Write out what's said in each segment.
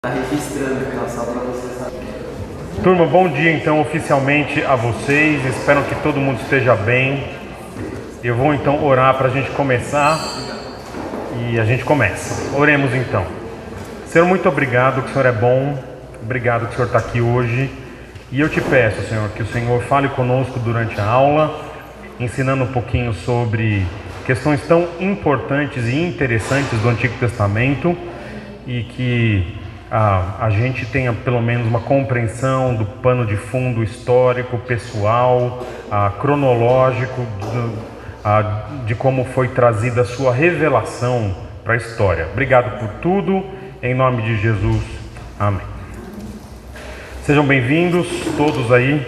Tá registrando aqui, só para vocês saberem. Turma, bom dia então oficialmente a vocês, espero que todo mundo esteja bem. Eu vou então orar para a gente começar e a gente começa. Oremos então. Senhor, muito obrigado que o Senhor é bom, obrigado que o Senhor está aqui hoje. E eu te peço, Senhor, que o Senhor fale conosco durante a aula, ensinando um pouquinho sobre questões tão importantes e interessantes do Antigo Testamento e que a gente tenha pelo menos uma compreensão do pano de fundo histórico, pessoal, cronológico, de como foi trazida a sua revelação para a história. Obrigado por tudo, em nome de Jesus, amém. Sejam bem-vindos todos aí.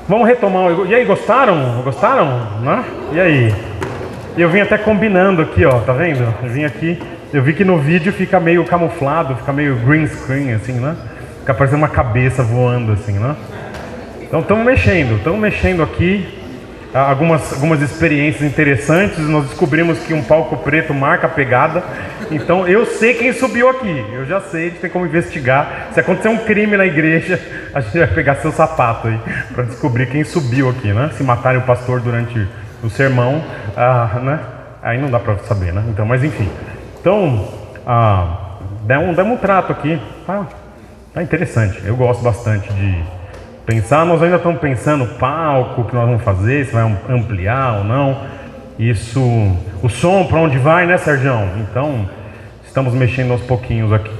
Vamos retomar. E aí, gostaram? Gostaram? Né? E aí? Eu vim até combinando aqui, ó, tá vendo? Eu vim aqui. Eu vi que no vídeo fica meio camuflado, fica meio green screen, assim, né? Fica parecendo uma cabeça voando, assim, né? Então estamos mexendo aqui. Algumas experiências interessantes. Nós descobrimos que um palco preto marca a pegada. Então eu sei quem subiu aqui. Eu já sei, a gente tem como investigar. Se acontecer um crime na igreja, a gente vai pegar seu sapato aí para descobrir quem subiu aqui, né? Se matarem o pastor durante o sermão, né? Aí não dá para saber, né? Então, mas enfim. Então, demos um trato aqui, tá interessante, eu gosto bastante de pensar. Nós ainda estamos pensando o palco que nós vamos fazer, se vai ampliar ou não, isso, o som para onde vai, né, Sergião? Então, estamos mexendo aos pouquinhos aqui.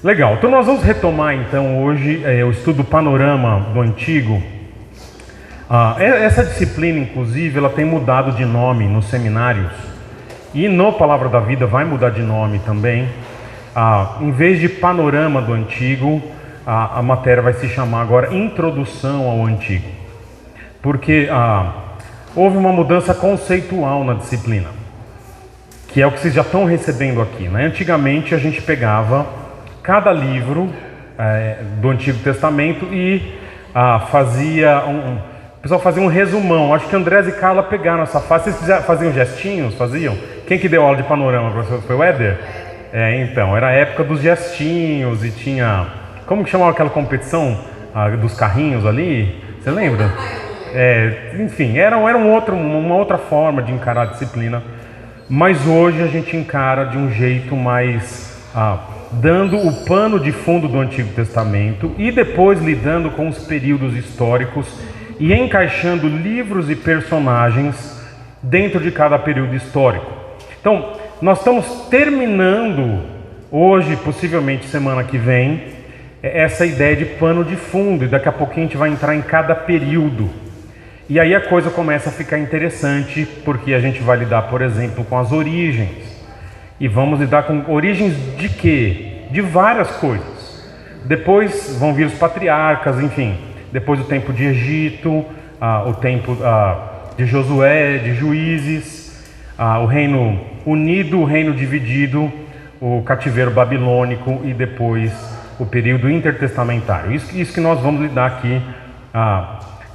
Legal, então nós vamos retomar então hoje o estudo Panorama do Antigo. Essa disciplina, inclusive, ela tem mudado de nome nos seminários. E no Palavra da Vida vai mudar de nome também. Em vez de Panorama do Antigo, a matéria vai se chamar agora Introdução ao Antigo. Porque houve uma mudança conceitual na disciplina, que é o que vocês já estão recebendo aqui, né? Antigamente a gente pegava cada livro do Antigo Testamento e fazia o pessoal fazia um resumão. Acho que Andrés e Carla pegaram essa fase. Vocês faziam gestinhos? Faziam? Quem que deu aula de panorama, professor? Foi o Éder? Então, era a época dos gestinhos e tinha... Como que chamava aquela competição dos carrinhos ali? Você lembra? Enfim, era uma outra forma de encarar a disciplina. Mas hoje a gente encara de um jeito mais... dando o pano de fundo do Antigo Testamento e depois lidando com os períodos históricos e encaixando livros e personagens dentro de cada período histórico. Então, nós estamos terminando hoje, possivelmente semana que vem, essa ideia de pano de fundo, e daqui a pouquinho a gente vai entrar em cada período. E aí a coisa começa a ficar interessante, porque a gente vai lidar, por exemplo, com as origens. E vamos lidar com origens de quê? De várias coisas. Depois vão vir os patriarcas, enfim. Depois o tempo de Egito, o tempo de Josué, de Juízes, o reino unido, o reino dividido, o cativeiro babilônico e depois o período intertestamentário. Isso que nós vamos lidar aqui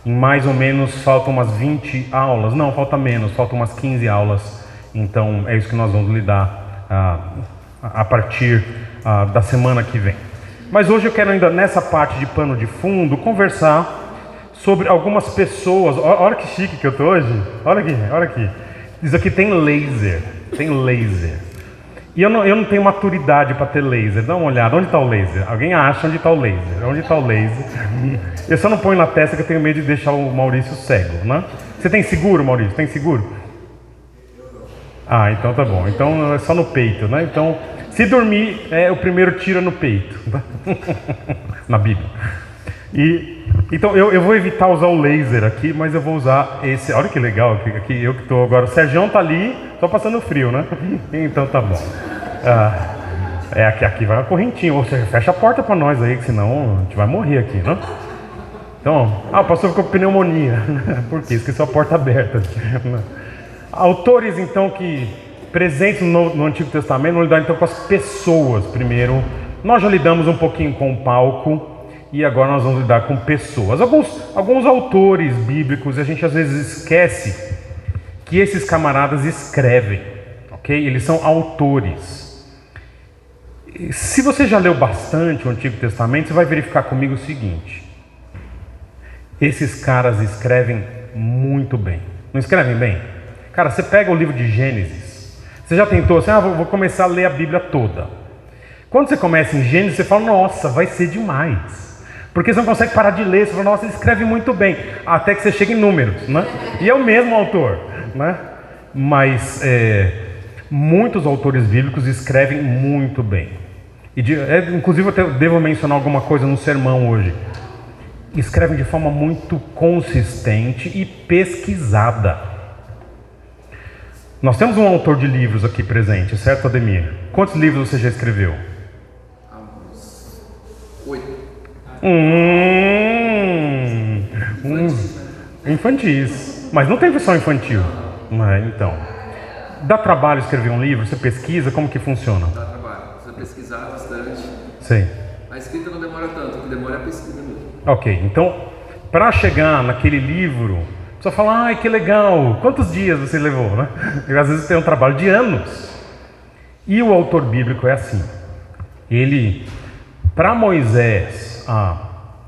em mais ou menos, faltam umas 20 aulas. Não, falta menos, faltam umas 15 aulas. Então é isso que nós vamos lidar a partir da semana que vem. Mas hoje eu quero ainda nessa parte de pano de fundo conversar sobre algumas pessoas. Olha que chique que eu tô hoje. Olha aqui. Isso aqui tem laser. E eu não tenho maturidade para ter laser. Dá uma olhada. Onde está o laser? Alguém acha onde está o laser? Onde está o laser? Eu só não ponho na testa que eu tenho medo de deixar o Maurício cego, né? Você tem seguro, Maurício? Tem seguro? Então tá bom. Então é só no peito, né? Então, se dormir, o primeiro tiro no peito. Na Bíblia. Então eu vou evitar usar o laser aqui, mas eu vou usar esse. Olha que legal, aqui eu que estou agora. O Sergião tá ali, só passando frio, né? Então tá bom. Aqui vai uma correntinha. Ou seja, fecha a porta para nós aí, que senão a gente vai morrer aqui, né? Então, o pastor ficou com pneumonia. Por quê? Esqueceu a porta aberta. Autores, então, que presentes no Antigo Testamento, vamos lidar então com as pessoas primeiro. Nós já lidamos um pouquinho com o palco e agora nós vamos lidar com pessoas. Alguns autores bíblicos, a gente às vezes esquece que esses camaradas escrevem, ok? Eles são autores. Se você já leu bastante o Antigo Testamento, você vai verificar comigo o seguinte: esses caras escrevem muito bem. Não escrevem bem? Cara, você pega o livro de Gênesis, você já tentou assim, vou começar a ler a Bíblia toda. Quando você começa em Gênesis, você fala, nossa, vai ser demais. Porque você não consegue parar de ler, você fala, nossa, ele escreve muito bem. Até que você chega em Números, né? E é o mesmo autor, né? Mas muitos autores bíblicos escrevem muito bem. Inclusive eu devo mencionar alguma coisa no sermão hoje. Escrevem de forma muito consistente e pesquisada. Nós temos um autor de livros aqui presente, certo, Ademir? Quantos livros você já escreveu? Uns 8. Infantis. Mas não tem versão infantil. Então, dá trabalho escrever um livro? Você pesquisa? Como que funciona? Dá trabalho. Você pesquisar bastante. Sim. A escrita não demora tanto, o que demora é a pesquisa mesmo. Ok, então, para chegar naquele livro, você fala, ai, que legal, quantos dias você levou, né? Porque às vezes tem um trabalho de anos. E o autor bíblico é assim. Ele, para Moisés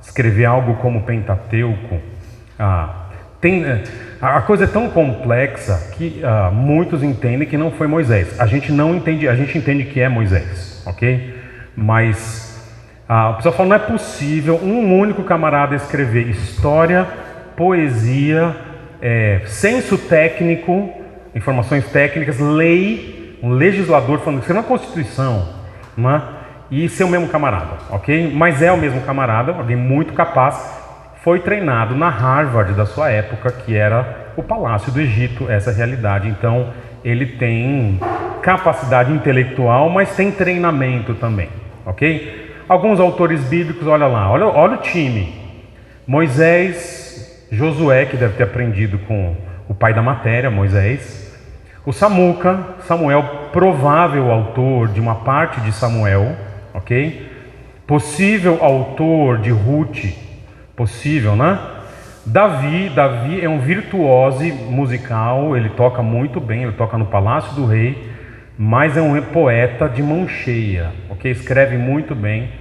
escrever algo como Pentateuco, a coisa é tão complexa que muitos entendem que não foi Moisés. A gente não entende, a gente entende que é Moisés, ok? Mas o pessoal fala, não é possível um único camarada escrever história, poesia, senso técnico, informações técnicas, lei, um legislador falando que isso é uma Constituição, né? E ser o mesmo camarada, ok? Mas é o mesmo camarada, alguém muito capaz, foi treinado na Harvard da sua época, que era o Palácio do Egito, essa realidade. Então, ele tem capacidade intelectual, mas tem treinamento também, ok? Alguns autores bíblicos, olha lá, olha o time. Moisés, Josué, que deve ter aprendido com o pai da matéria, Moisés. O Samuel, provável autor de uma parte de Samuel, ok? Possível autor de Ruth, possível, né? Davi é um virtuoso musical, ele toca muito bem, ele toca no Palácio do Rei, mas é um poeta de mão cheia, ok? Escreve muito bem.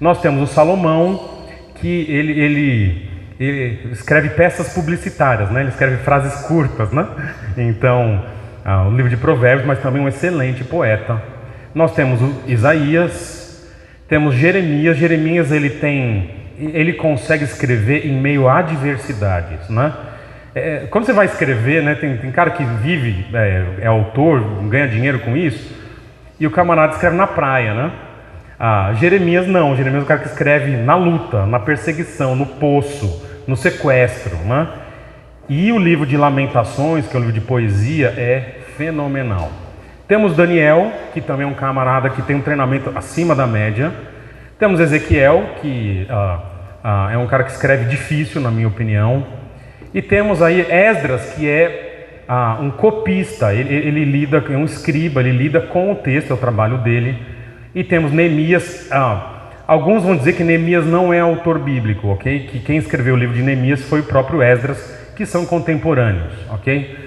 Nós temos o Salomão, que ele escreve peças publicitárias, né? Ele escreve frases curtas, né? Então, o livro de Provérbios, mas também um excelente poeta. Nós temos o Isaías, temos Jeremias. Jeremias ele consegue escrever em meio a adversidades, né? Quando você vai escrever, né, tem cara que vive, é autor, ganha dinheiro com isso, e o camarada escreve na praia, né? Jeremias não, Jeremias é o cara que escreve na luta, na perseguição, no poço, no sequestro, né? E o livro de Lamentações, que é o livro de poesia, é fenomenal. Temos Daniel, que também é um camarada que tem um treinamento acima da média. Temos Ezequiel, que é um cara que escreve difícil, na minha opinião. E temos aí Esdras, que é um copista, ele lida, é um escriba, ele lida com o texto, é o trabalho dele. E temos Neemias. Alguns vão dizer que Neemias não é autor bíblico, ok? Que quem escreveu o livro de Neemias foi o próprio Esdras, que são contemporâneos, ok?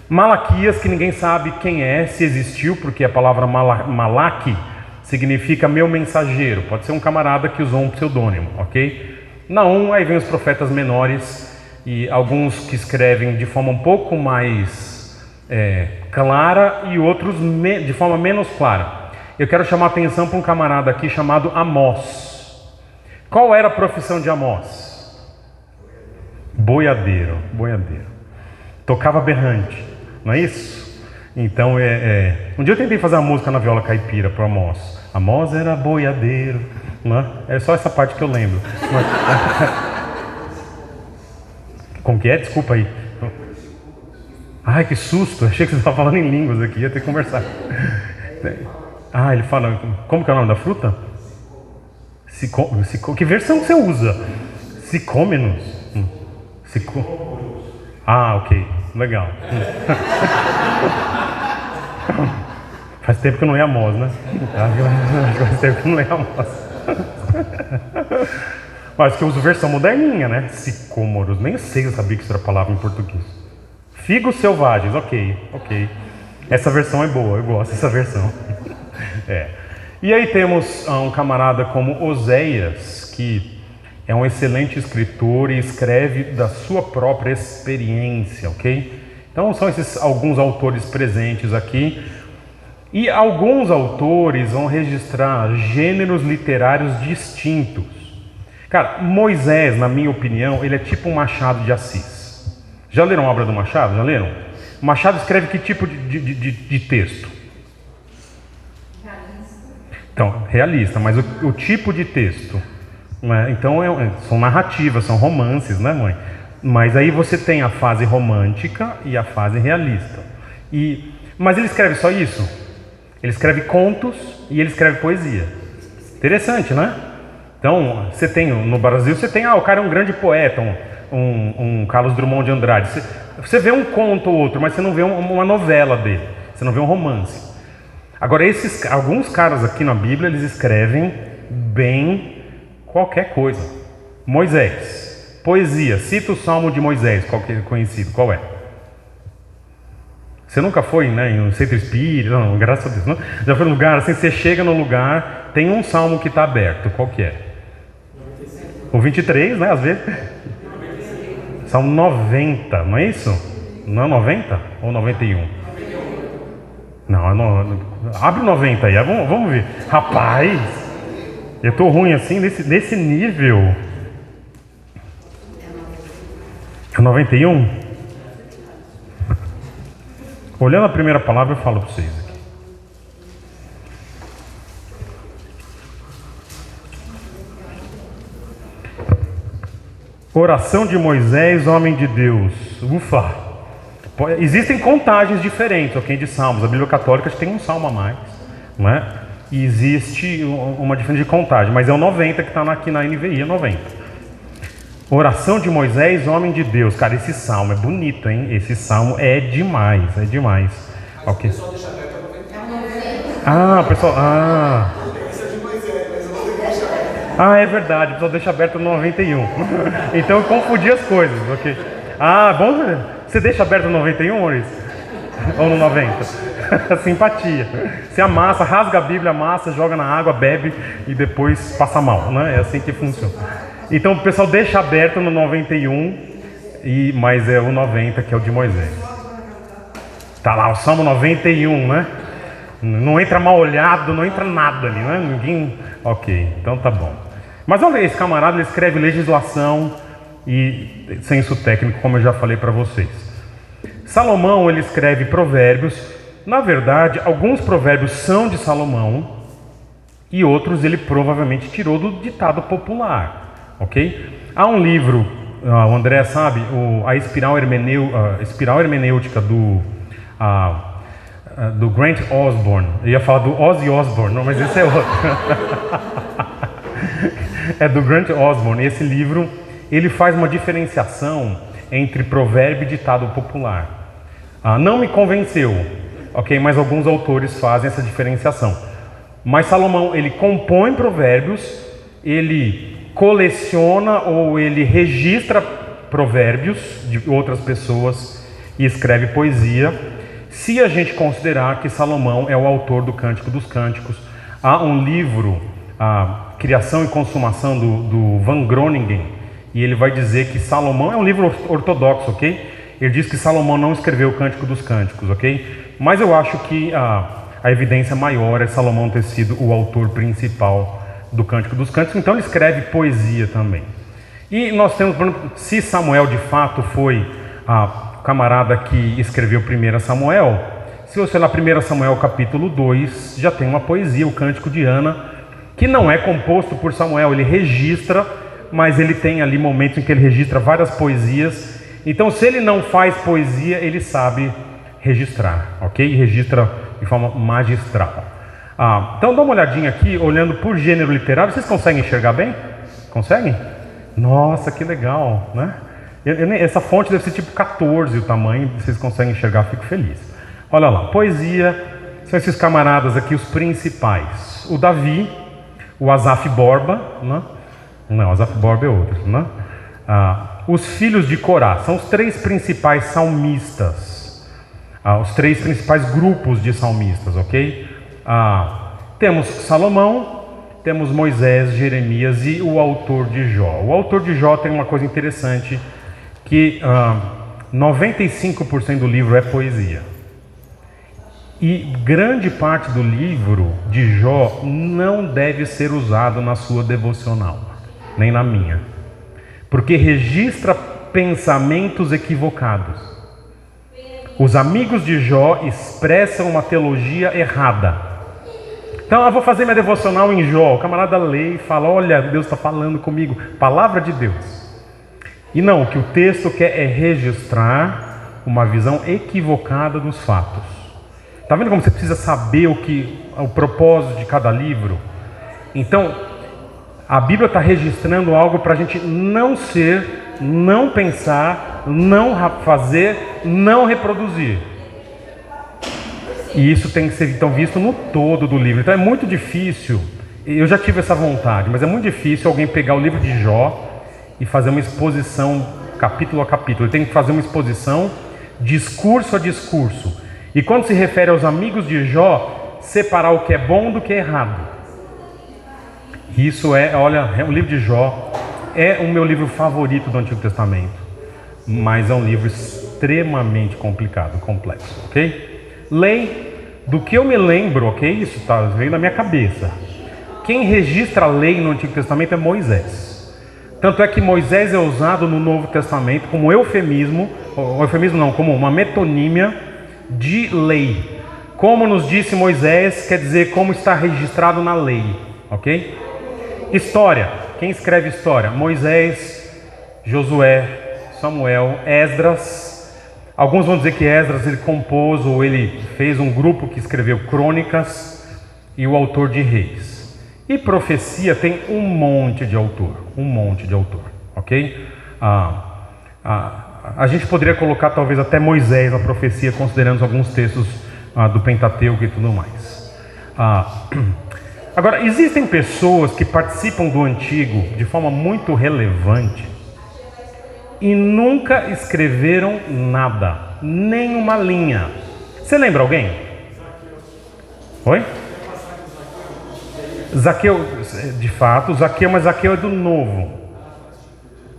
Malaquias, que ninguém sabe quem é, se existiu, porque a palavra Malaque significa meu mensageiro. Pode ser um camarada que usou um pseudônimo, ok? Naum, aí vem os profetas menores e alguns que escrevem de forma um pouco mais clara e outros de forma menos clara. Eu quero chamar a atenção para um camarada aqui chamado Amós. Qual era a profissão de Amós? Boiadeiro. Tocava berrante, não é isso? Então, um dia eu tentei fazer uma música na viola caipira para Amós. Amós era boiadeiro, né? É só essa parte que eu lembro. Como que é? Desculpa aí. Ai, que susto, achei que você estava falando em línguas aqui, ia ter que conversar. Ele fala, como que é o nome da fruta? Que versão que você usa? Sicômenos? Ok, legal. Faz tempo que eu não ia Amós, né? Faz tempo que eu não ia Amós. Mas que eu uso versão moderninha, né? Sicômoros, nem sei se eu sabia que isso era palavra em português. Figos selvagens, ok. Essa versão é boa, eu gosto dessa versão. E aí temos um camarada como Oséias, que é um excelente escritor e escreve da sua própria experiência, ok? Então são esses alguns autores presentes aqui. E alguns autores vão registrar gêneros literários distintos. Cara, Moisés, na minha opinião, ele é tipo um Machado de Assis. Já leram a obra do Machado? Já leram? O Machado escreve que tipo de texto? Então, realista, mas o tipo de texto, né? Então são narrativas, são romances, né, mãe? Mas aí você tem a fase romântica e a fase realista. Mas ele escreve só isso? Ele escreve contos e ele escreve poesia. Interessante, né? Então, você tem, no Brasil, você tem, o cara é um grande poeta, um Carlos Drummond de Andrade. Você vê um conto ou outro, mas você não vê uma novela dele, você não vê um romance. Agora, alguns caras aqui na Bíblia, eles escrevem bem qualquer coisa. Moisés, poesia, cita o Salmo de Moisés, qual que é conhecido, qual é? Você nunca foi, né, em um centro espírita, não, graças a Deus, não? Já foi num lugar, assim, você chega no lugar, tem um salmo que está aberto, qual que é? O 23, né, às vezes. Salmo 90, não é isso? Não é 90 ou 91? Não, abre 90 aí, vamos ver. Rapaz, eu tô ruim assim, nesse nível. É 91? Olhando a primeira palavra, eu falo para vocês aqui. Oração de Moisés, homem de Deus. Ufa! Existem contagens diferentes, ok, de salmos. A Bíblia Católica tem um salmo a mais, não é? E existe uma diferença de contagem, mas é o 90 que está aqui na NVI, é 90. Oração de Moisés, homem de Deus. Cara, esse salmo é bonito, hein? Esse salmo é demais, é demais. Ok. O pessoal deixa aberto a 90. Pessoal. É verdade, o pessoal deixa aberto no 91. Então eu confundi as coisas, ok? Bom. Você deixa aberto no 91, Maurício? Ou no 90? Simpatia. Você amassa, rasga a Bíblia, amassa, joga na água, bebe e depois passa mal, né? É assim que funciona. Então o pessoal deixa aberto no 91, mas é o 90 que é o de Moisés. Tá lá, o Salmo 91, né? Não entra mal olhado, não entra nada ali, né? Ninguém... Ok, então tá bom. Mas olha, esse camarada, ele escreve legislação e senso técnico, como eu já falei para vocês. Salomão, ele escreve provérbios. Na verdade, alguns provérbios são de Salomão e outros ele provavelmente tirou do ditado popular, ok? Há um livro, o André sabe, a espiral hermenêutica do Grant Osborne. Eu ia falar do Ozzy Osbourne, não, mas esse é outro. É do Grant Osborne. Esse livro, ele faz uma diferenciação entre provérbio e ditado popular. Não me convenceu, ok? Mas alguns autores fazem essa diferenciação. Mas Salomão, ele compõe provérbios, ele coleciona ou ele registra provérbios de outras pessoas e escreve poesia. Se a gente considerar que Salomão é o autor do Cântico dos Cânticos, há um livro, a Criação e Consumação do Van Groningen, e ele vai dizer que Salomão é um livro ortodoxo, ok? Ele diz que Salomão não escreveu o Cântico dos Cânticos, ok? Mas eu acho que a evidência maior é Salomão ter sido o autor principal do Cântico dos Cânticos, então ele escreve poesia também. E nós temos, se Samuel de fato foi o camarada que escreveu 1 Samuel, se você olhar 1 Samuel capítulo 2, já tem uma poesia, o Cântico de Ana, que não é composto por Samuel, ele registra, mas ele tem ali momentos em que ele registra várias poesias. Então, se ele não faz poesia, ele sabe registrar, ok? E registra de forma magistral. Então, dá uma olhadinha aqui, olhando por gênero literário. Vocês conseguem enxergar bem? Conseguem? Nossa, que legal, né? Essa fonte deve ser tipo 14 o tamanho. Vocês conseguem enxergar, fico feliz. Olha lá, poesia, são esses camaradas aqui, os principais. O Davi, o Asaf Borba, né? Não, Asaf Borba é outro, né? Os filhos de Corá, são os 3 principais salmistas, os 3 principais grupos de salmistas, ok? Temos Salomão, temos Moisés, Jeremias e o autor de Jó. O autor de Jó tem uma coisa interessante, que 95% do livro é poesia. E grande parte do livro de Jó não deve ser usado na sua devocional, nem na minha, porque registra pensamentos equivocados. Os amigos de Jó expressam uma teologia errada. Então eu vou fazer minha devocional em Jó, o camarada lê e fala, olha, Deus está falando comigo, palavra de Deus. E não, o que o texto quer é registrar uma visão equivocada dos fatos. Está vendo como você precisa saber o propósito de cada livro? Então, a Bíblia está registrando algo para a gente não ser, não pensar, não fazer, não reproduzir. E isso tem que ser então visto no todo do livro. Então é muito difícil, eu já tive essa vontade, mas é muito difícil alguém pegar o livro de Jó e fazer uma exposição capítulo a capítulo. Ele tem que fazer uma exposição discurso a discurso. E quando se refere aos amigos de Jó, separar o que é bom do que é errado. Isso olha, o livro de Jó é o meu livro favorito do Antigo Testamento, mas é um livro extremamente complicado, complexo, ok? Lei, do que eu me lembro, ok? Isso veio na minha cabeça. Quem registra a lei no Antigo Testamento é Moisés. Tanto é que Moisés é usado no Novo Testamento como eufemismo não, como uma metonímia de lei. Como nos disse Moisés, quer dizer como está registrado na lei, ok? História, quem escreve história? Moisés, Josué, Samuel, Esdras. Alguns vão dizer que Esdras ele compôs ou ele fez um grupo que escreveu crônicas e o autor de Reis. E profecia tem um monte de autor, ok? A gente poderia colocar talvez até Moisés na profecia, considerando alguns textos do Pentateuco e tudo mais. Agora, existem pessoas que participam do Antigo de forma muito relevante e nunca escreveram nada, nem uma linha. Você lembra alguém? Oi? Zaqueu, de fato, mas Zaqueu é do Novo.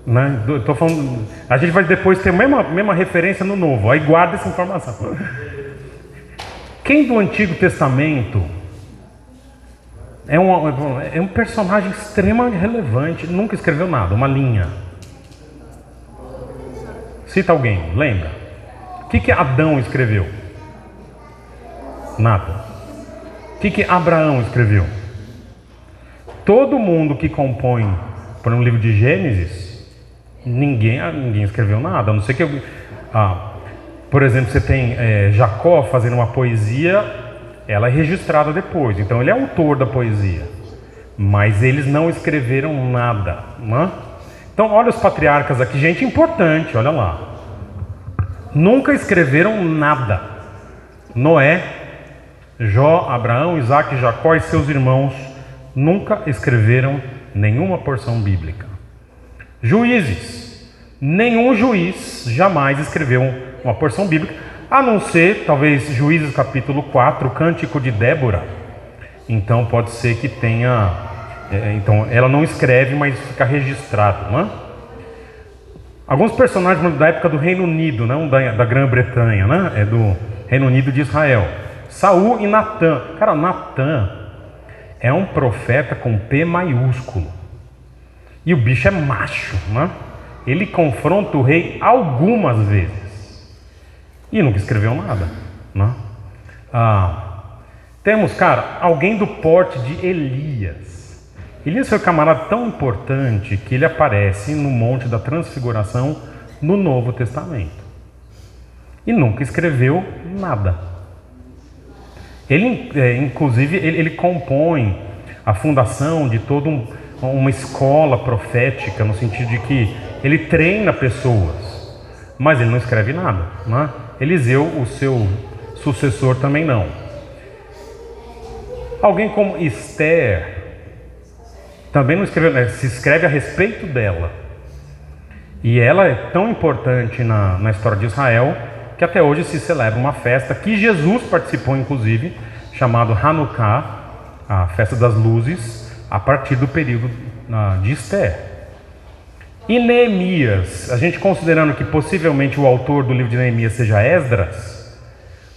Né? Tô falando, a gente vai depois ter a mesma referência no Novo, aí guarda essa informação. Quem do Antigo Testamento é um personagem extremamente relevante, nunca escreveu nada, uma linha. Cita alguém, lembra? O que Adão escreveu? Nada. O que Abraão escreveu? Todo mundo que compõe, por um livro de Gênesis, ninguém escreveu nada, a não ser que por exemplo, você tem Jacó fazendo uma poesia, ela é registrada depois, então ele é autor da poesia, mas eles não escreveram nada, né? Então olha os patriarcas aqui, gente importante, olha lá, nunca escreveram nada. Noé, Jó, Abraão, Isaac, Jacó e seus irmãos nunca escreveram nenhuma porção bíblica. Juízes, nenhum juiz jamais escreveu uma porção bíblica, a não ser, talvez, Juízes capítulo 4, o Cântico de Débora. Então pode ser que tenha, então ela não escreve, mas fica registrado, não é? Alguns personagens da época do Reino Unido, não da Grã-Bretanha, né? É do Reino Unido de Israel. Saul e Natã. Cara, Natã é um profeta com P maiúsculo. E o bicho é macho, né? Ele confronta o rei algumas vezes. E nunca escreveu nada, né? Temos, cara, alguém do porte de Elias. Elias foi um camarada tão importante que ele aparece no Monte da Transfiguração no Novo Testamento. E nunca escreveu nada. Ele, inclusive, ele compõe a fundação de toda uma escola profética, no sentido de que ele treina pessoas, mas ele não escreve nada, né? Eliseu, o seu sucessor, também não. Alguém como Esther também não escreveu, né? Se escreve a respeito dela. E ela é tão importante na história de Israel que até hoje se celebra uma festa que Jesus participou, inclusive, chamado Hanukkah, a Festa das Luzes a partir do período de Esther. E Neemias, a gente considerando que possivelmente o autor do livro de Neemias seja Esdras,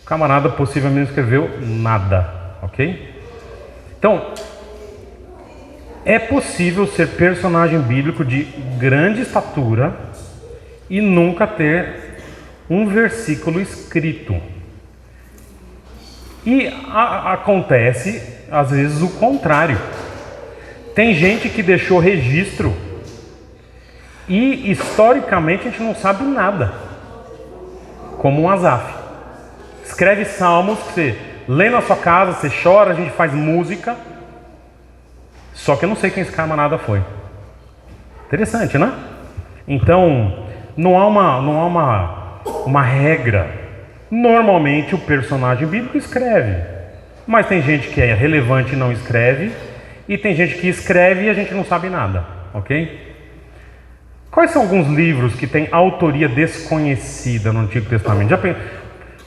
o camarada possivelmente não escreveu nada, ok? Então, é possível ser personagem bíblico de grande estatura e nunca ter um versículo escrito. E acontece, às vezes, o contrário. Tem gente que deixou registro e, historicamente, a gente não sabe nada. Como um Asaf. Escreve salmos que você lê na sua casa, você chora, a gente faz música. Só que eu não sei quem esse camarada foi. Interessante, né? Então, não há uma regra. Normalmente o personagem bíblico escreve. Mas tem gente que é relevante e não escreve. E tem gente que escreve e a gente não sabe nada. Ok? Quais são alguns livros que têm autoria desconhecida no Antigo Testamento?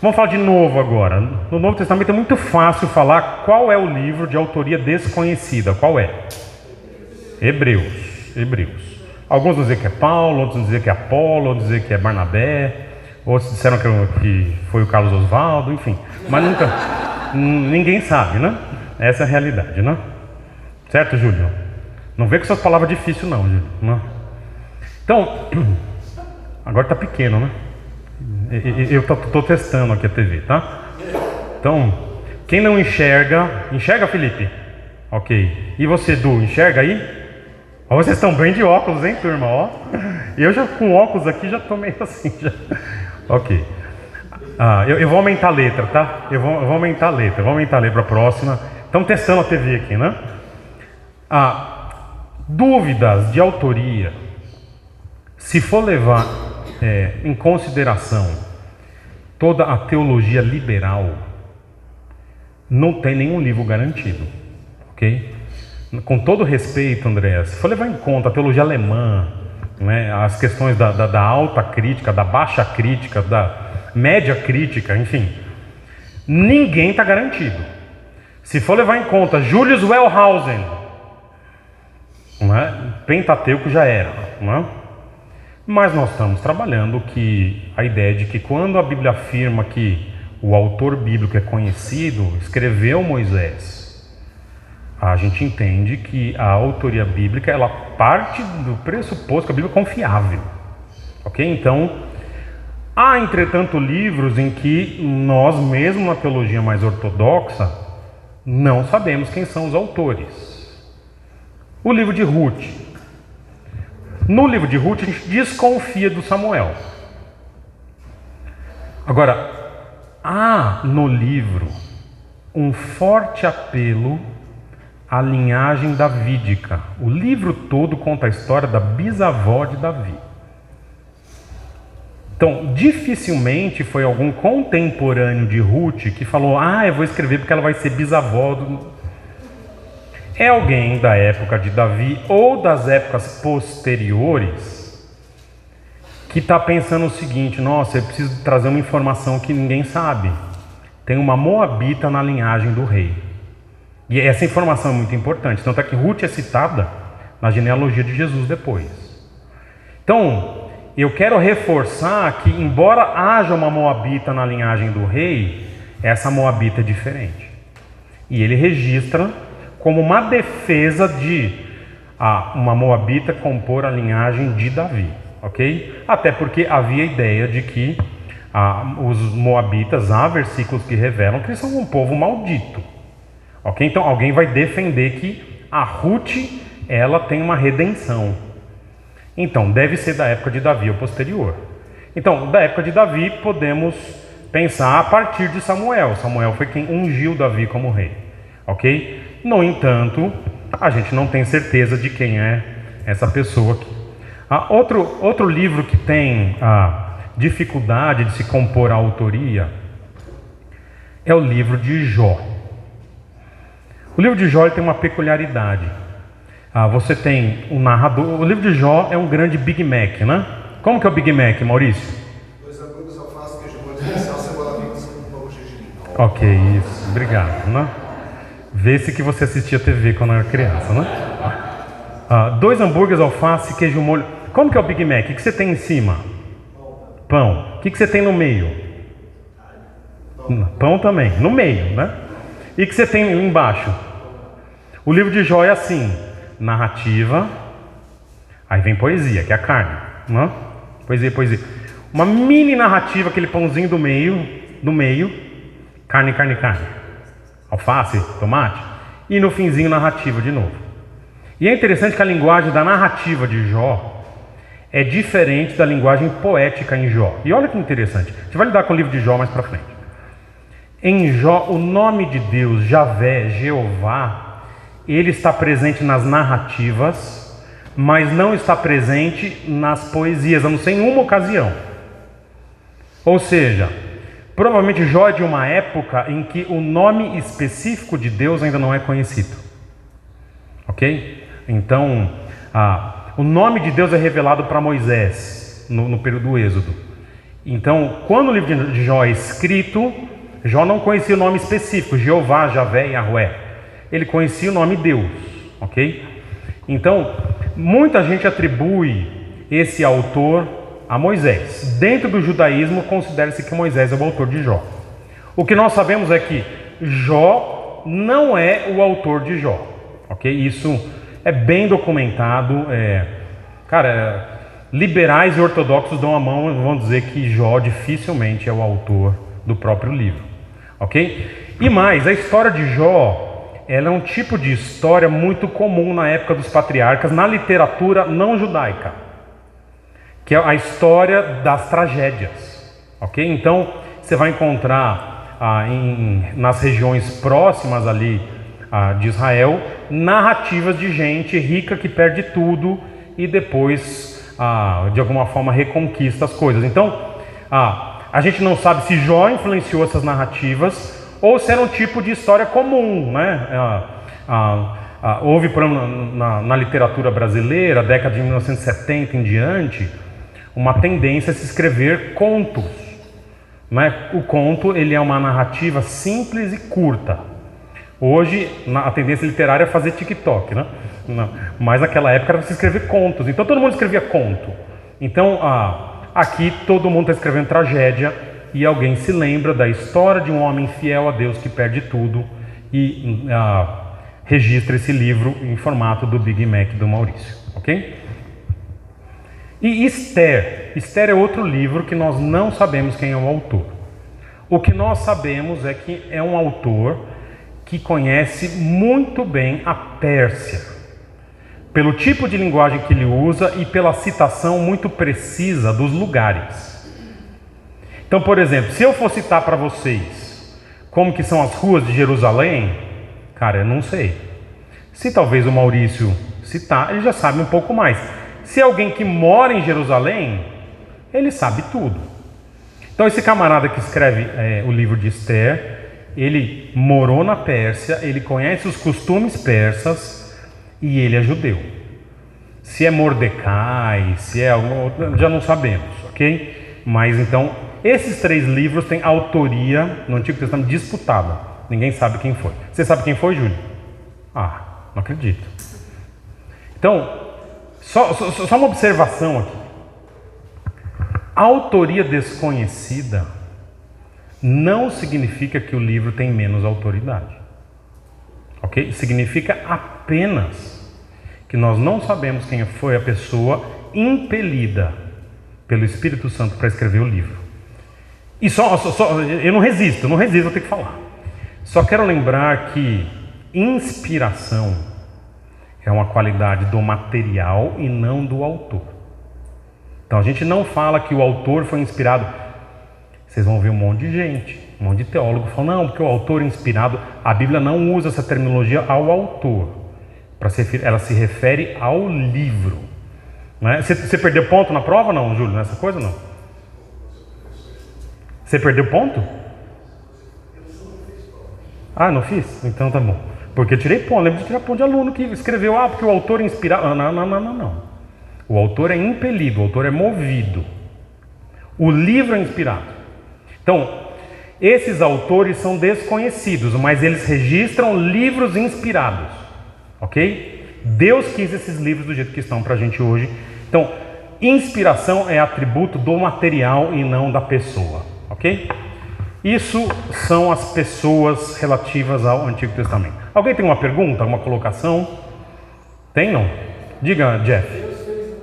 Vamos falar de novo agora. No Novo Testamento é muito fácil falar qual é o livro de autoria desconhecida. Qual é? Hebreus. Alguns vão dizer que é Paulo, outros vão dizer que é Apolo, outros vão dizer que é Barnabé, outros disseram que foi o Carlos Oswaldo, enfim. Mas ninguém sabe, né? Essa é a realidade, né? Certo, Júlio? Não vê com essas palavras difíceis não, Júlio. Não. Então, agora está pequeno, né? Eu estou testando aqui a TV, tá? Então, quem não enxerga... Enxerga, Felipe? Ok. E você, Du, enxerga aí? Ó, vocês estão bem de óculos, hein, turma? Ó. Eu já com óculos aqui já tô meio assim. Já. Ok. Eu vou aumentar a letra, tá? Eu vou aumentar a letra. Vou aumentar a letra para a próxima. Estamos testando a TV aqui, né? Dúvidas de autoria. Se for levar em consideração toda a teologia liberal, não tem nenhum livro garantido, ok? Com todo respeito, André, se for levar em conta a teologia alemã, né, as questões da alta crítica, da baixa crítica, da média crítica, enfim, ninguém está garantido. Se for levar em conta Julius Wellhausen, né, Pentateuco já era, não é? Mas nós estamos trabalhando que a ideia de que quando a Bíblia afirma que o autor bíblico é conhecido, escreveu Moisés, a gente entende que a autoria bíblica ela parte do pressuposto que a Bíblia é confiável, ok? Então, há entretanto livros em que nós mesmo na teologia mais ortodoxa não sabemos quem são os autores. O livro de Ruth. No livro de Ruth a gente desconfia do Samuel. Agora, há no livro um forte apelo à linhagem davídica. O livro todo conta a história da bisavó de Davi. Então, dificilmente foi algum contemporâneo de Ruth que falou: eu vou escrever porque ela vai ser bisavó do... É alguém da época de Davi ou das épocas posteriores que está pensando o seguinte: nossa, eu preciso trazer uma informação que ninguém sabe. Tem uma moabita na linhagem do rei. E essa informação é muito importante. Tanto é que Ruth é citada na genealogia de Jesus depois. Então, eu quero reforçar que, embora haja uma moabita na linhagem do rei, essa moabita é diferente. E ele registra como uma defesa de uma moabita compor a linhagem de Davi, ok? Até porque havia a ideia de que os moabitas, há versículos que revelam que eles são um povo maldito, ok? Então alguém vai defender que a Ruth, ela tem uma redenção. Então deve ser da época de Davi ou posterior. Então, da época de Davi podemos pensar a partir de Samuel. Samuel foi quem ungiu Davi como rei, ok? No entanto, a gente não tem certeza de quem é essa pessoa aqui. Outro livro que tem a dificuldade de se compor a autoria é o livro de Jó. O livro de Jó ele tem uma peculiaridade. Você tem um narrador. O livro de Jó é um grande Big Mac, né? Como que é o Big Mac, Maurício? 2 hambúrgueres, alface, queijo molho especial, cebola picos com pão gergelim. Ok, isso. Obrigado, né? Vê-se que você assistia TV quando era criança, né? 2 hambúrgueres, alface, queijo molho. Como que é o Big Mac? O que você tem em cima? Pão. O que você tem no meio? Pão também, no meio, né? E o que você tem embaixo? O livro de Jó é assim: narrativa, aí vem poesia, que é a carne, né? Poesia. Uma mini narrativa, aquele pãozinho do meio, carne. Alface, tomate, e no finzinho narrativa de novo. E é interessante que a linguagem da narrativa de Jó é diferente da linguagem poética em Jó. E olha que interessante, a gente vai lidar com o livro de Jó mais para frente. Em Jó, o nome de Deus, Javé, Jeová, ele está presente nas narrativas, mas não está presente nas poesias, a não ser em uma ocasião. Ou seja, provavelmente Jó é de uma época em que o nome específico de Deus ainda não é conhecido. Ok? Então, o nome de Deus é revelado para Moisés no período do Êxodo. Então, quando o livro de Jó é escrito, Jó não conhecia o nome específico, Jeová, Javé e Yahweh. Ele conhecia o nome Deus. Ok? Então, muita gente atribui esse autor a Moisés. Dentro do judaísmo, considera-se que Moisés é o autor de Jó. O que nós sabemos é que Jó não é o autor de Jó. Ok? Isso é bem documentado. Liberais e ortodoxos dão a mão e vão dizer que Jó dificilmente é o autor do próprio livro. Ok? E mais, a história de Jó, ela é um tipo de história muito comum na época dos patriarcas, na literatura não judaica, que é a história das tragédias. Ok? Então, você vai encontrar nas regiões próximas ali de Israel, narrativas de gente rica que perde tudo e depois, de alguma forma, reconquista as coisas. Então, a gente não sabe se Jó influenciou essas narrativas ou se era um tipo de história comum, né? Houve, por exemplo, na literatura brasileira, década de 1970 em diante, uma tendência a se escrever contos. Né? O conto, ele é uma narrativa simples e curta. Hoje, a tendência literária é fazer TikTok, né? Mas naquela época era se escrever contos. Então todo mundo escrevia conto. Então aqui todo mundo está escrevendo tragédia e alguém se lembra da história de um homem fiel a Deus que perde tudo e registra esse livro em formato do Big Mac do Maurício. Ok? E Esther é outro livro que nós não sabemos quem é o autor. O que nós sabemos é que é um autor que conhece muito bem a Pérsia, pelo tipo de linguagem que ele usa e pela citação muito precisa dos lugares. Então, por exemplo, se eu for citar para vocês como que são as ruas de Jerusalém, cara, eu não sei. Se talvez o Maurício citar, ele já sabe um pouco mais. Se é alguém que mora em Jerusalém, ele sabe tudo. Então esse camarada que escreve o livro de Esther, ele morou na Pérsia, ele conhece os costumes persas e ele é judeu. Se é Mordecai, se é algum, já não sabemos, ok? Mas então, esses 3 livros têm autoria no Antigo Testamento disputada. Ninguém sabe quem foi. Você sabe quem foi, Júlio? Não acredito. Então, só uma observação aqui. A autoria desconhecida não significa que o livro tem menos autoridade. Ok? Significa apenas que nós não sabemos quem foi a pessoa impelida pelo Espírito Santo para escrever o livro. E eu não resisto a ter que falar. Só quero lembrar que inspiração é uma qualidade do material e não do autor. Então a gente não fala que o autor foi inspirado. Vocês vão ver um monte de gente, um monte de teólogo falando, não, porque o autor é inspirado. A Bíblia não usa essa terminologia ao autor. Ela se refere ao livro. Né? Você perdeu ponto na prova não, Júlio? Nessa coisa não? Você perdeu ponto? Não fiz? Então tá bom. Porque eu tirei ponto. Lembro de tirar ponto de aluno que escreveu, porque o autor é inspirado. Não. O autor é impelido, o autor é movido. O livro é inspirado. Então, Esses autores são desconhecidos, mas eles registram livros inspirados, ok? Deus quis esses livros do jeito que estão para a gente hoje. Então, inspiração é atributo do material e não da pessoa, ok? Isso são as pessoas relativas ao Antigo Testamento. Alguém tem uma pergunta, uma colocação? Tem, não? Diga, Jeff. Deus fez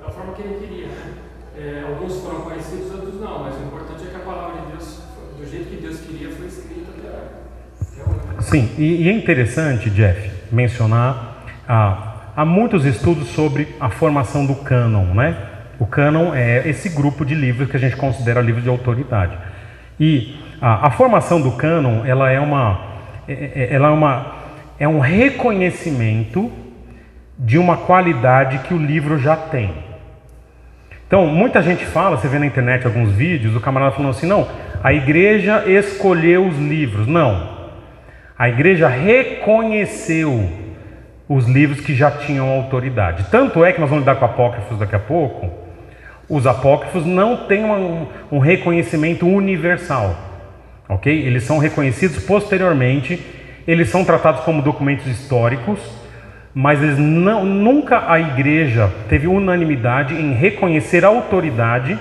da forma que ele queria, né? Alguns foram conhecidos, outros não, mas o importante é que a palavra de Deus, do jeito que Deus queria, foi escrita até. Sim, e é interessante, Jeff, mencionar, há muitos estudos sobre a formação do cânon, né? O cânon é esse grupo de livros que a gente considera livros de autoridade. E a formação do cânon, ela é um reconhecimento de uma qualidade que o livro já tem. Então, muita gente fala, você vê na internet alguns vídeos, o camarada falando assim, não, a igreja escolheu os livros. Não, a igreja reconheceu os livros que já tinham autoridade. Tanto é que nós vamos lidar com apócrifos daqui a pouco, os apócrifos não têm um reconhecimento universal, ok? Eles são reconhecidos posteriormente, eles são tratados como documentos históricos, mas nunca a igreja teve unanimidade em reconhecer a autoridade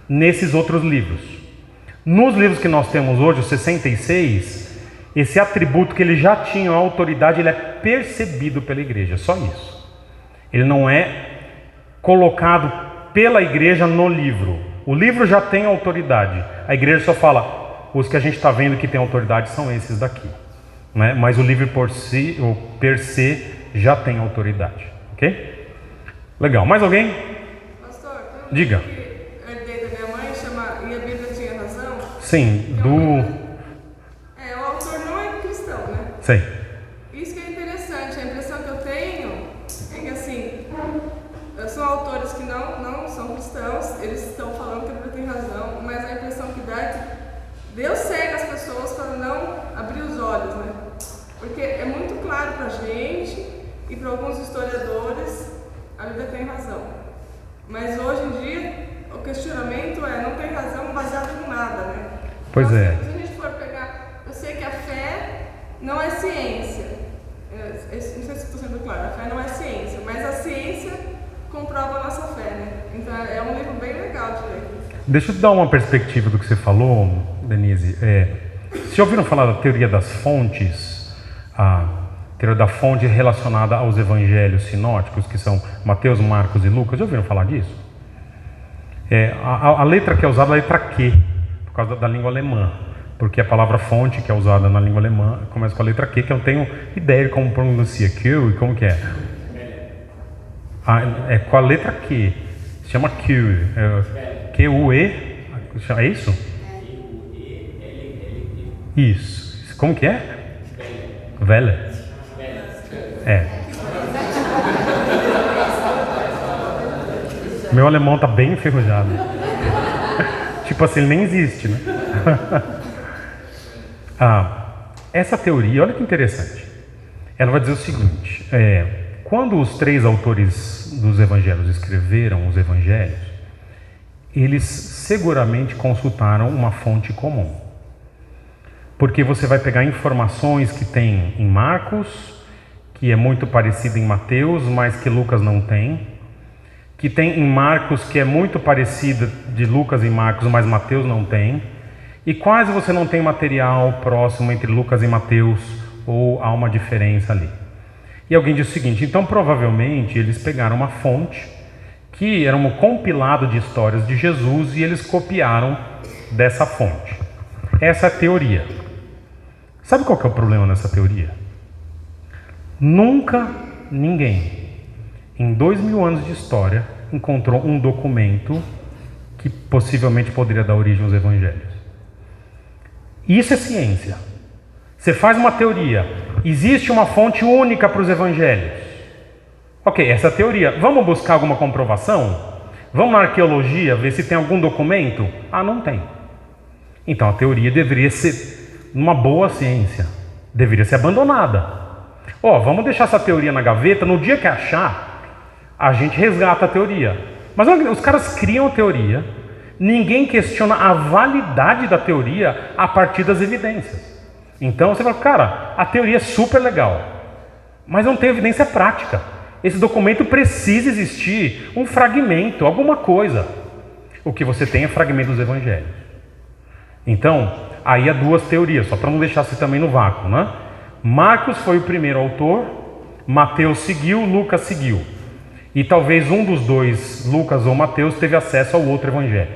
nesses outros livros. Nos livros que nós temos hoje, os 66, esse atributo que eles já tinham, a autoridade, ele é percebido pela igreja, só isso. Ele não é colocado pela igreja no livro. O livro já tem autoridade, a igreja só fala, os que a gente está vendo que tem autoridade são esses daqui, né? Mas o livro por si, ou per se, já tem autoridade, ok? Legal, mais alguém? Pastor, tem um Diga. livro que eu herdei da minha mãe, chama E a Bíblia Tinha Razão. Sim, O autor não é cristão, né? Sei. Isso que é interessante, a impressão que eu tenho é que assim, são autores que não são cristãos, eles estão falando que a Bíblia tem razão, mas a impressão que dá é que Deus cega as pessoas para não abrir os olhos, né? Porque é muito claro para a gente e para alguns historiadores, a Bíblia tem razão. Mas hoje em dia, o questionamento é, não tem razão baseado em nada, né? Pois então, é. Se a gente for pegar, eu sei que a fé não é ciência. Não sei se estou sendo claro, a fé não é ciência, mas a ciência comprova a nossa fé, né? Então é um livro bem legal de ler. Deixa eu te dar uma perspectiva do que você falou, Denise. Vocês já ouviram falar da teoria das fontes? A teoria da fonte relacionada aos evangelhos sinóticos, que são Mateus, Marcos e Lucas. Já ouviram falar disso? A letra que é usada é a letra Q, por causa da língua alemã. Porque a palavra fonte, que é usada na língua alemã, começa com a letra Q, que eu não tenho ideia de como pronuncia Q e como que é. É com a letra Q. Se chama Q. Q-U-E. É isso? Isso. Como que é? Vele. Meu alemão tá bem enferrujado. Tipo assim, ele nem existe, né? Essa teoria, olha que interessante. Ela vai dizer o seguinte: quando os 3 autores dos evangelhos escreveram os evangelhos, eles seguramente consultaram uma fonte comum. Porque você vai pegar informações que tem em Marcos, que é muito parecida em Mateus, mas que Lucas não tem. Que tem em Marcos, que é muito parecida de Lucas e Marcos, mas Mateus não tem. E quase você não tem material próximo entre Lucas e Mateus, ou há uma diferença ali. E alguém diz o seguinte: então provavelmente eles pegaram uma fonte que era um compilado de histórias de Jesus e eles copiaram dessa fonte. Essa é a teoria. Sabe qual que é o problema nessa teoria? Nunca ninguém, em 2000 anos de história, encontrou um documento que possivelmente poderia dar origem aos evangelhos. Isso é ciência. Você faz uma teoria, existe uma fonte única para os evangelhos. Ok, essa é a teoria. Vamos buscar alguma comprovação? Vamos na arqueologia ver se tem algum documento? Não tem. Então a teoria deveria ser uma boa ciência, deveria ser abandonada. Vamos deixar essa teoria na gaveta, no dia que achar, a gente resgata a teoria. Mas olha, os caras criam a teoria, ninguém questiona a validade da teoria a partir das evidências. Então você fala, cara, a teoria é super legal, mas não tem evidência prática. Esse documento precisa existir um fragmento, alguma coisa. O que você tem é fragmento dos evangelhos. Então, aí há duas teorias, só para não deixar você também no vácuo, né? Marcos foi o primeiro autor, Mateus seguiu, Lucas seguiu. E talvez um dos dois, Lucas ou Mateus, teve acesso ao outro evangelho.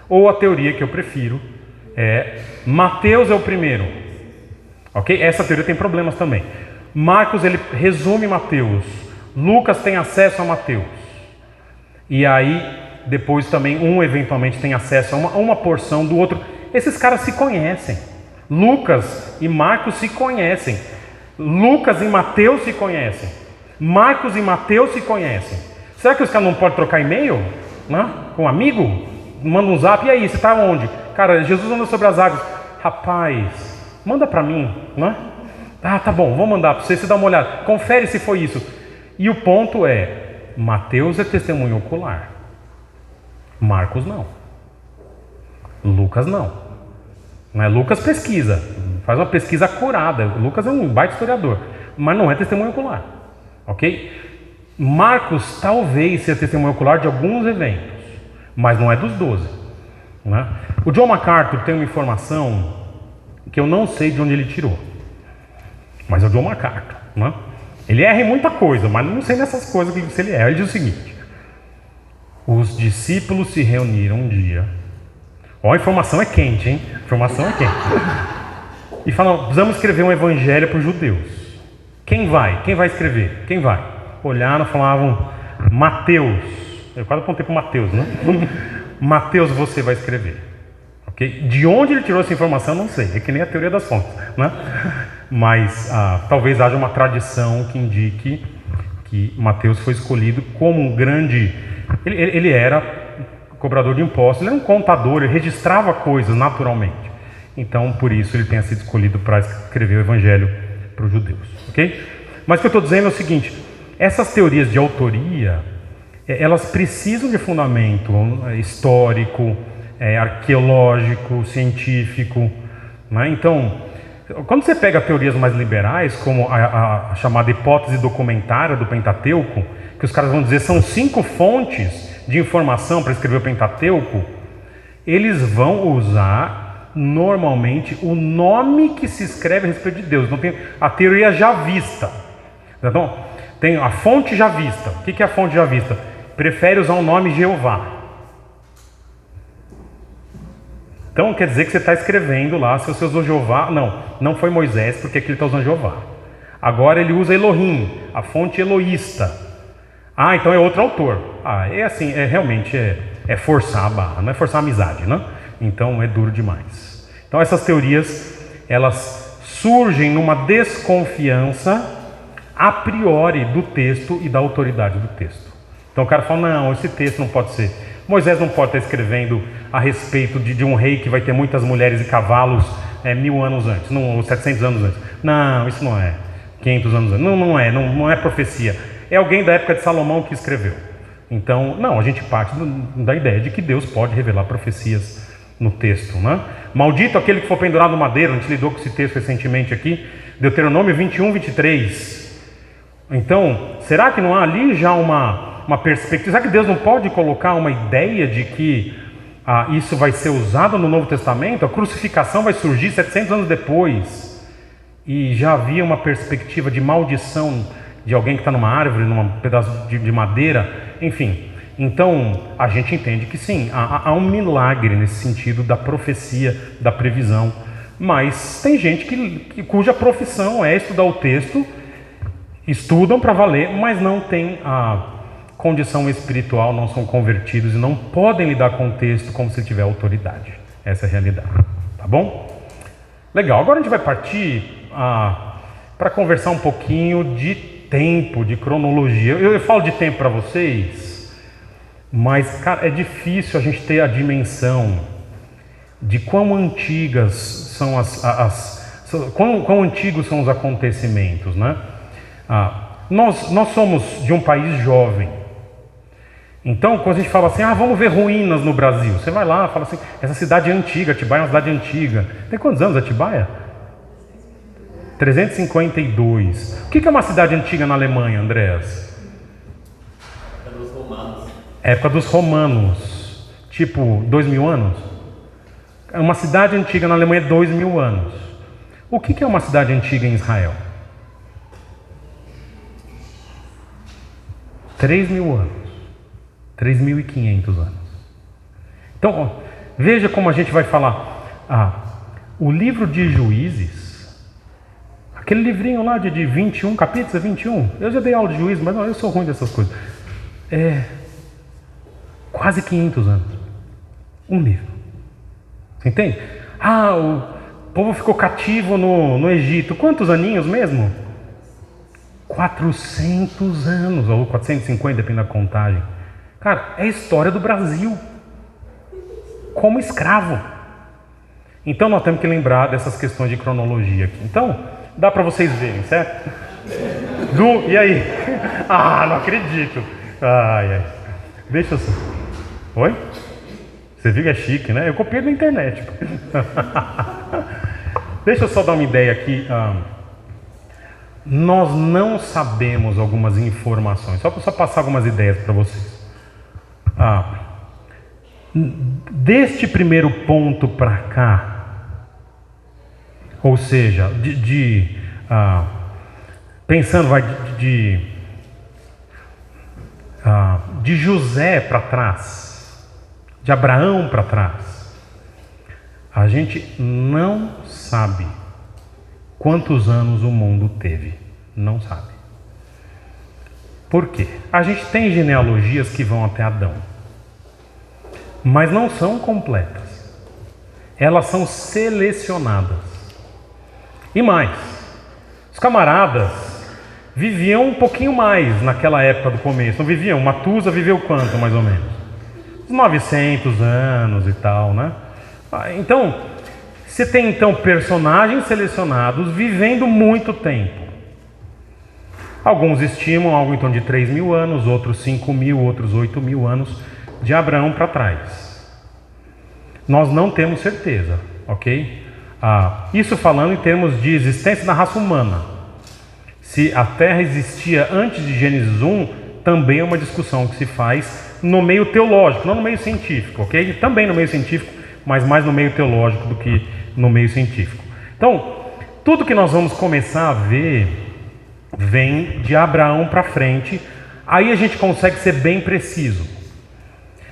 Ou a teoria que eu prefiro é Mateus é o primeiro. Ok? Essa teoria tem problemas também. Marcos, ele resume Mateus. Lucas tem acesso a Mateus. E aí, depois também, um eventualmente tem acesso a uma porção do outro. Esses caras se conhecem. Lucas e Marcos se conhecem. Lucas e Mateus se conhecem. Marcos e Mateus se conhecem. Será que os caras não podem trocar e-mail? Né? Com um amigo? Manda um zap. E aí, você está onde? Cara, Jesus anda sobre as águas. Rapaz, manda para mim, né? Ah, tá bom, vou mandar para você dá uma olhada. Confere se foi isso. E o ponto é, Mateus é testemunho ocular. Marcos não. Lucas não. Lucas pesquisa, faz uma pesquisa acurada. Lucas é um baita historiador, mas não é testemunho ocular. Ok? Marcos talvez seja testemunho ocular de alguns eventos, mas não é dos 12. Né? O John MacArthur tem uma informação que eu não sei de onde ele tirou, mas é o John MacArthur. Né? Ele erra em muita coisa, mas não sei nessas coisas que se ele erra. Ele diz o seguinte: os discípulos se reuniram um dia. Ó, a informação é quente, hein? A informação é quente. E falaram, precisamos escrever um evangelho para os judeus. Quem vai? Quem vai escrever? Quem vai? Olharam, falavam, Mateus. Eu quase apontei para Mateus, né? Mateus, você vai escrever. Ok? De onde ele tirou essa informação, não sei. É que nem a teoria das fontes, né? Mas talvez haja uma tradição que indique que Mateus foi escolhido como um grande... Ele era cobrador de impostos, ele era um contador, ele registrava coisas naturalmente. Então, por isso, ele tenha sido escolhido para escrever o evangelho para os judeus. Ok? Mas o que eu estou dizendo é o seguinte, essas teorias de autoria, elas precisam de fundamento histórico, arqueológico, científico. Né? Então, quando você pega teorias mais liberais, como a chamada hipótese documentária do Pentateuco, que os caras vão dizer são 5 fontes de informação para escrever o Pentateuco, eles vão usar normalmente o nome que se escreve a respeito de Deus. Não tem a teoria já vista. Então, tem a fonte já vista. O que é a fonte já vista? Prefere usar o nome Jeová. Então quer dizer que você está escrevendo lá, se você usou Jeová, não foi Moisés, porque aqui ele está usando Jeová. Agora ele usa Elohim, a fonte eloísta. Ah, então é outro autor. É assim, realmente é forçar a barra, não é forçar a amizade, né? Então é duro demais. Então essas teorias, elas surgem numa desconfiança a priori do texto e da autoridade do texto. Então o cara fala, não, esse texto não pode ser. Moisés não pode estar escrevendo a respeito de um rei que vai ter muitas mulheres e cavalos 1000 anos antes, ou 700 anos antes. Não, isso não é. 500 anos antes. Não é profecia. É alguém da época de Salomão que escreveu. Então, não, a gente parte da ideia de que Deus pode revelar profecias no texto, né? Maldito aquele que for pendurado no madeiro. A gente lidou com esse texto recentemente aqui, Deuteronômio 21, 23. Então, será que não há ali já uma perspectiva? Será que Deus não pode colocar uma ideia de que isso vai ser usado no Novo Testamento? A crucificação vai surgir 700 anos depois. E já havia uma perspectiva de maldição de alguém que está numa árvore, num pedaço de madeira, enfim. Então, a gente entende que sim, há um milagre nesse sentido da profecia, da previsão. Mas tem gente cuja profissão é estudar o texto, estudam para valer, mas não tem a condição espiritual, não são convertidos e não podem lidar com o texto como se tiver autoridade. Essa é a realidade. Tá bom? Legal, agora a gente vai partir para conversar um pouquinho de tempo, de cronologia. Eu falo de tempo para vocês, mas, cara, é difícil a gente ter a dimensão de quão antigas são quão antigos são os acontecimentos, né? Nós somos de um país jovem. Então, quando a gente fala assim, vamos ver ruínas no Brasil, você vai lá e fala assim, essa cidade é antiga, Atibaia é uma cidade antiga. Tem quantos anos Atibaia? 352. O que é uma cidade antiga na Alemanha, Andréas? Época dos romanos. Época dos romanos. Tipo, 2000 anos? Uma cidade antiga na Alemanha é 2000 anos. O que é uma cidade antiga em Israel? 3.000 anos. 3.500 anos. Então, veja como a gente vai falar. O livro de Juízes, aquele livrinho lá de 21 capítulos, é 21. Eu já dei aula de Juízes, mas não, eu sou ruim dessas coisas. É quase 500 anos. Um livro. Você entende? O povo ficou cativo no Egito. Quantos aninhos mesmo? 400 anos, ou 450, depende da contagem. Cara, é a história do Brasil. Como escravo. Então nós temos que lembrar dessas questões de cronologia aqui. Então, dá para vocês verem, certo? E aí? Não acredito. Ai. Deixa eu só. Oi? Você viu que é chique, né? Eu copiei da internet. Deixa eu só dar uma ideia aqui. Nós não sabemos algumas informações. Só para passar algumas ideias para vocês. Deste primeiro ponto para cá, ou seja, pensando de José para trás, de Abraão para trás, a gente não sabe quantos anos o mundo teve. Não sabe. Por quê? A gente tem genealogias que vão até Adão, mas não são completas. Elas são selecionadas. E mais, os camaradas viviam um pouquinho mais naquela época do começo. Não viviam? Matusa viveu quanto, mais ou menos? Uns 900 anos e tal, né? Então, você tem então personagens selecionados vivendo muito tempo. Alguns estimam algo em torno de 3.000 anos, outros 5.000, outros 8.000 anos de Abraão para trás. Nós não temos certeza, ok? Isso falando em termos de existência da raça humana. Se a Terra existia antes de Gênesis 1, também é uma discussão que se faz no meio teológico, não no meio científico, ok? Também no meio científico, mas mais no meio teológico do que no meio científico. Então, tudo que nós vamos começar a ver vem de Abraão para frente. Aí a gente consegue ser bem preciso.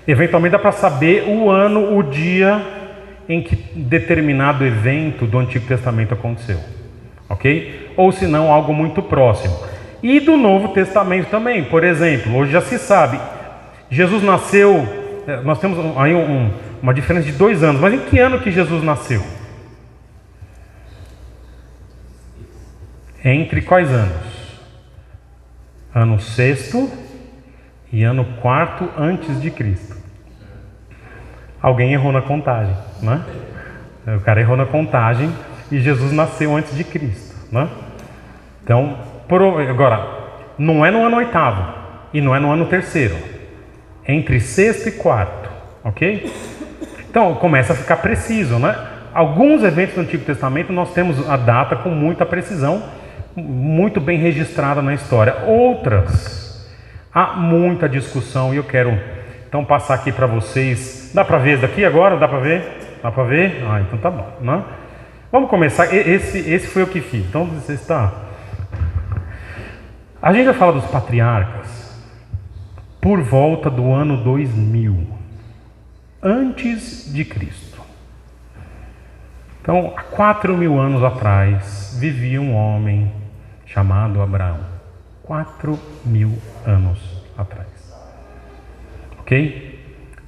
Eventualmente dá para saber o ano, o dia em que determinado evento do Antigo Testamento aconteceu, ok? Ou se não, algo muito próximo. E do Novo Testamento também. Por exemplo, hoje já se sabe, Jesus nasceu, nós temos aí uma diferença de 2 anos, mas em que ano que Jesus nasceu? Entre quais anos? Ano 6º e ano 4º antes de Cristo. Alguém errou na contagem, né? O cara errou na contagem e Jesus nasceu antes de Cristo, né? Então, agora, não é no ano 8º e não é no ano 3º. É entre 6º e 4º, ok? Então, começa a ficar preciso, né? Alguns eventos do Antigo Testamento nós temos a data com muita precisão, muito bem registrada na história. Outras, há muita discussão e eu quero então passar aqui para vocês. Dá para ver isso daqui agora? Dá para ver? Dá para ver? Então tá bom, né? Vamos começar. Esse foi o que fiz. Então você está. A gente vai falar dos patriarcas por volta do ano 2000 antes de Cristo. Então, há 4.000 anos atrás vivia um homem chamado Abraão. 4.000 anos atrás. Ok?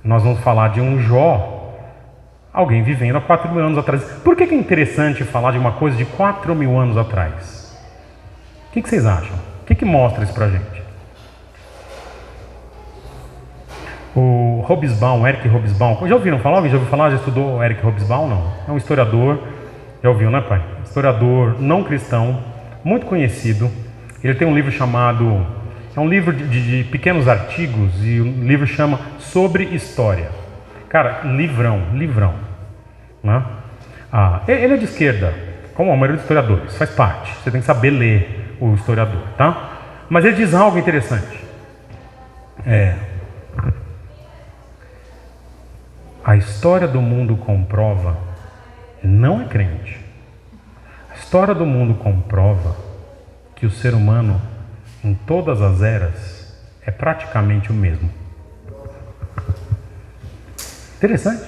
Nós vamos falar de um Jó, alguém vivendo há 4.000 anos atrás. Por que é interessante falar de uma coisa de 4.000 anos atrás? O que vocês acham? O que mostra isso pra gente? O Hobsbawm, Eric Hobsbawm, já ouviram falar? Alguém já ouviu falar? Já estudou Eric Hobsbawm? Não. É um historiador, já ouviu, né, pai? Historiador não cristão, muito conhecido. Ele tem um livro chamado, é É um livro de pequenos artigos e o livro chama Sobre História. Cara, livrão, né? Ele é de esquerda, como a maioria dos historiadores, faz parte. Você tem que saber ler o historiador, tá? Mas ele diz algo interessante. A história do mundo comprova, não é crente. A história do mundo comprova que o ser humano, em todas as eras, é praticamente o mesmo. Interessante.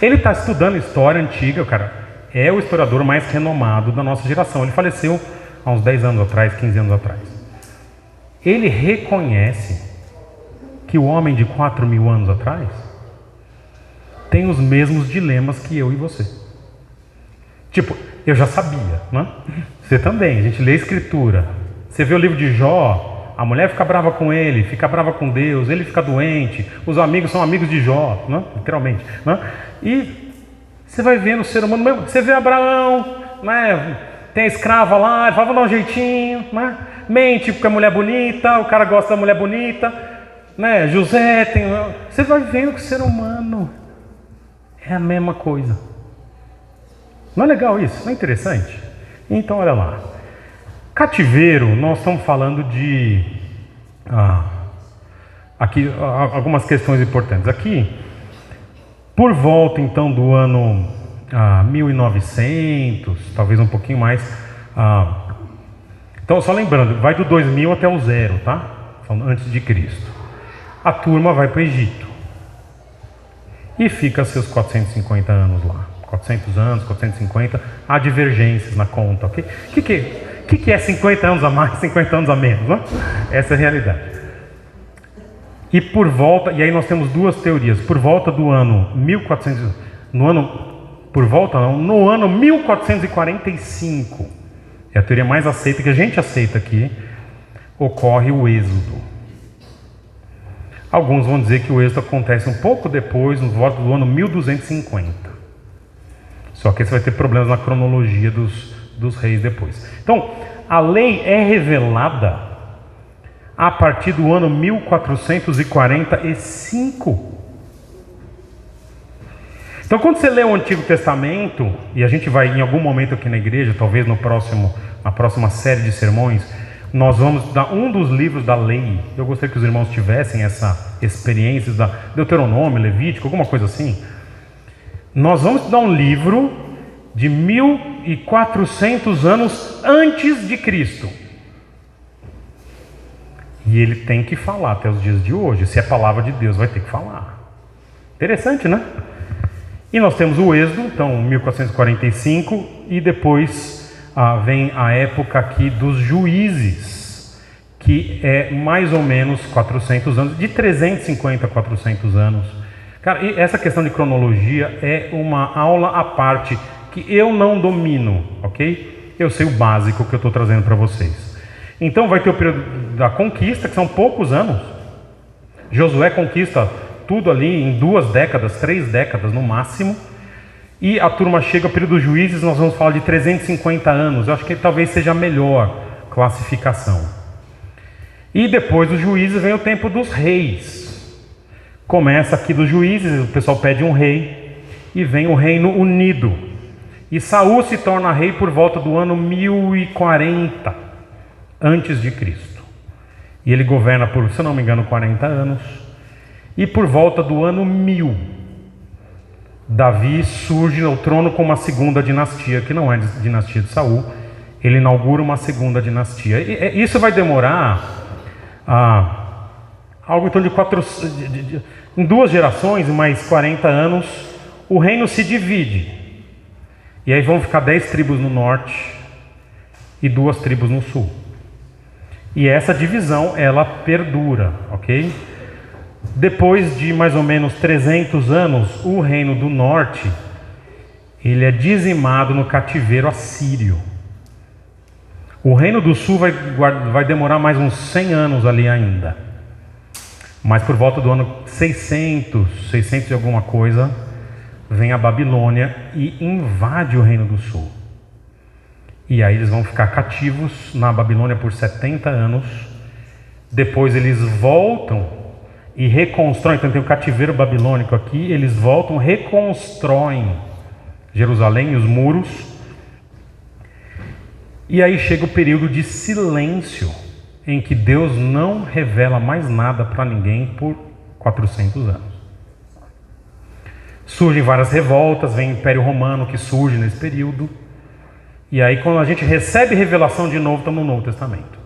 Ele está estudando história antiga, cara. É o historiador mais renomado da nossa geração. Ele faleceu há uns 10 anos atrás, 15 anos atrás. Ele reconhece que o homem de 4.000 anos atrás tem os mesmos dilemas que eu e você. Tipo, eu já sabia, né? Você também. A gente lê a escritura. Você vê o livro de Jó, a mulher fica brava com ele, fica brava com Deus, ele fica doente, os amigos são amigos de Jó, né? Literalmente, né? E você vai vendo o ser humano mesmo. Você vê Abraão, né? Tem a escrava lá, ele fala, vou dar um jeitinho, né? Mente porque a mulher é bonita, o cara gosta da mulher bonita, né? José tem... Você vai vendo que o ser humano é a mesma coisa. Não é legal isso? Não é interessante? Então olha lá. Cativeiro, nós estamos falando de... aqui algumas questões importantes. Aqui, por volta então do ano 1900, talvez um pouquinho mais. Então, só lembrando, vai do 2000 até o 0, tá? Antes de Cristo. A turma vai para o Egito e fica seus 450 anos lá. 400 anos, 450, há divergências na conta, ok? O que é 50 anos a mais, 50 anos a menos, né? Essa é a realidade. E por volta, e aí nós temos duas teorias. Por volta do ano 1400, no ano 1445, é a teoria mais aceita, que a gente aceita aqui, ocorre o êxodo. Alguns vão dizer que o êxodo acontece um pouco depois, no volta do ano 1250. Só que você vai ter problemas na cronologia dos reis depois. Então, a lei é revelada a partir do ano 1445. Então, quando você lê o Antigo Testamento, e a gente vai em algum momento aqui na igreja, talvez na próxima série de sermões, nós vamos dar um dos livros da lei. Eu gostaria que os irmãos tivessem essa experiência da Deuteronômio, Levítico, alguma coisa assim. Nós vamos estudar um livro de 1400 anos antes de Cristo. E ele tem que falar até os dias de hoje. Se é palavra de Deus, vai ter que falar. Interessante, né? E nós temos o Êxodo, então 1445, e depois vem a época aqui dos juízes, que é mais ou menos 400 anos, de 350 a 400 anos. Cara, e essa questão de cronologia é uma aula à parte que eu não domino, ok? Eu sei o básico que eu estou trazendo para vocês. Então vai ter o período da conquista, que são poucos anos. Josué conquista tudo ali em 2 décadas, 3 décadas no máximo. E a turma chega ao período dos juízes, nós vamos falar de 350 anos. Eu acho que talvez seja a melhor classificação. E depois dos juízes vem o tempo dos reis. Começa aqui dos juízes, o pessoal pede um rei, e vem o Reino Unido. E Saul se torna rei por volta do ano 1040 antes de Cristo. E ele governa por, se não me engano, 40 anos. E por volta do ano 1000, Davi surge ao trono com uma segunda dinastia, que não é a dinastia de Saul. Ele inaugura uma segunda dinastia. E isso vai demorar algo em torno de em 2 gerações, mais 40 anos, o reino se divide. E aí vão ficar 10 tribos no norte e 2 tribos no sul. E essa divisão, ela perdura, ok? Depois de mais ou menos 300 anos, o reino do norte, ele é dizimado no cativeiro assírio. O reino do sul vai demorar mais uns 100 anos ali ainda. Mas por volta do ano 600 e alguma coisa, vem a Babilônia e invade o reino do sul. E aí eles vão ficar cativos na Babilônia por 70 anos. Depois eles voltam e reconstroem. Então tem o cativeiro babilônico aqui. Eles voltam, reconstroem Jerusalém, os muros. E aí chega o período de silêncio, em que Deus não revela mais nada para ninguém por 400 anos. Surgem várias revoltas, vem o Império Romano que surge nesse período. E aí quando a gente recebe revelação de novo, estamos no Novo Testamento.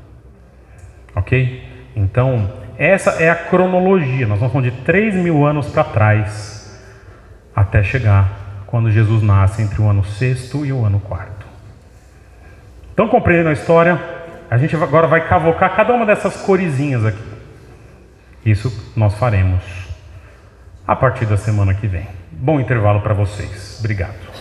Ok? Então, essa é a cronologia. Nós vamos falando de 3.000 anos para trás, até chegar quando Jesus nasce entre o ano 6º e o ano 4º. Então, compreendendo a história, a gente agora vai cavocar cada uma dessas coresinhas aqui. Isso nós faremos a partir da semana que vem. Bom intervalo para vocês. Obrigado.